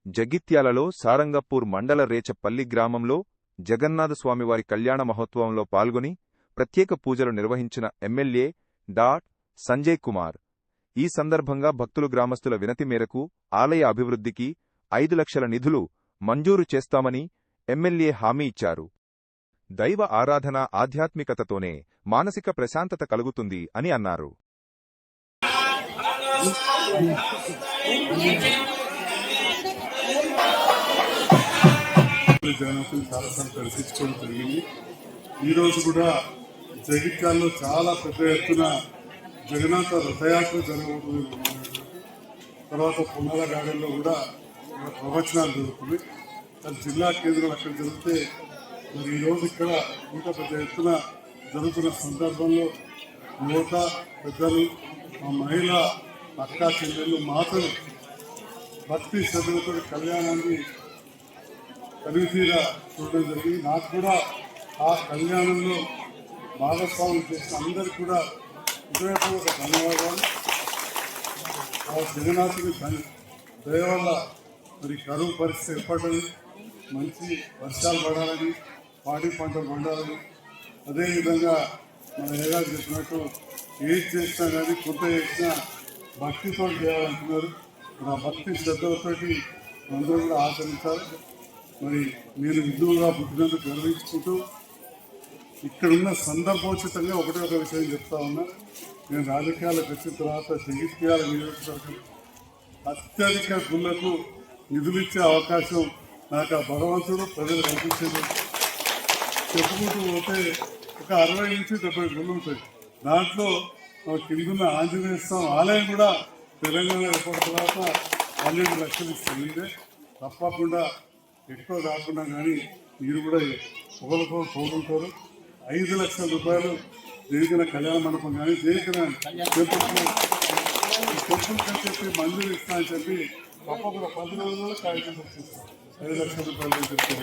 జగిత్యాలలో సారంగపూర్ మండల రేచపల్లి గ్రామంలో జగన్నాథస్వామివారి కళ్యాణ మహోత్సవంలో పాల్గొని ప్రత్యేక పూజలు నిర్వహించిన ఎమ్మెల్యే సంజయ్ కుమార్ ఈ సందర్భంగా భక్తులు గ్రామస్తుల వినతి మేరకు ఆలయ అభివృద్ధికి 5 లక్షల నిధులు మంజూరు చేస్తామని ఎమ్మెల్యే హామీ ఇచ్చారు. దైవ ఆరాధన ఆధ్యాత్మికతతోనే మానసిక ప్రశాంతత కలుగుతుంది అని అన్నారు. చాలాసార్లు దర్శించుకోవడం జరిగింది. ఈరోజు కూడా జగిత్యాలలో చాలా పెద్ద ఎత్తున జగన్నాథ రథయాత్ర జరగబోతుంది. తర్వాత పునాల గార్డెన్లో కూడా ప్రవచనాలు జరుగుతుంది. అది జిల్లా కేంద్రం అక్కడ జరిగితే మరి ఈరోజు ఇక్కడ ఇంకా పెద్ద ఎత్తున జరుగుతున్న సందర్భంలో యువత పెద్దలు మహిళా అక్కా చెల్లెళ్ళు మాతలు భక్తి శ్రద్ధలతో కళ్యాణాన్ని కలిసిగా చూడడం జరిగింది. నాకు కూడా ఆ కళ్యాణంలో భాగస్వామ్యం చేసిన అందరికీ కూడా హృదయపూర్వక ధన్యవాదాలు. ఆ జగన్నాథుని దయ వల్ల మరి కరువు పరిస్థితి ఏర్పడాలని, మంచి వర్షాలు పడాలని, పాడి పంటలు పండాలని, అదేవిధంగా మన ఏగా చెప్పినట్టు ఏది చేసినా కానీ కొంత చేసినా భక్తితో చేయాలంటున్నారు. ఆ భక్తి శ్రద్ధలతోటి అందరూ కూడా ఆచరించాలి. మరి నేను హిందువుగా పుట్టినందుకు గర్వించుకుంటూ ఇక్కడున్న సందర్భోచితంగా ఒక విషయం చెప్తా ఉన్నా. నేను రాజకీయాలకు వచ్చిన తర్వాత జగిత్యాల నియోజకవర్గం అత్యధిక గుళ్లకు నిధులిచ్చే అవకాశం నాకు ఆ భగవంతుడు ప్రజలు కల్పించింది. చెప్పుకుంటూ పోతే ఒక 60 నుంచి 70 గుళ్ళు ఉంటాయి. దాంట్లో కిందున్న ఆంజనేయ స్వామి ఆలయం కూడా తెలంగాణ ఏర్పడిన తర్వాత 12 లక్షలు ఇస్తుంది. తప్పకుండా ఎక్కువ కాకుండా కానీ మీరు కూడా ఒకరికొకరు తోడుంటారు. 5 లక్షల రూపాయలు జరిగిన కళ్యాణ మండపం కానీ జరిగిన టెంపుల్ అని చెప్పి మంజూరు ఇస్తా అని చెప్పి తప్పకుండా 10 రోజుల్లో కాగితం తెచ్చిస్తాం. 5 లక్షల రూపాయలు చెప్తారు.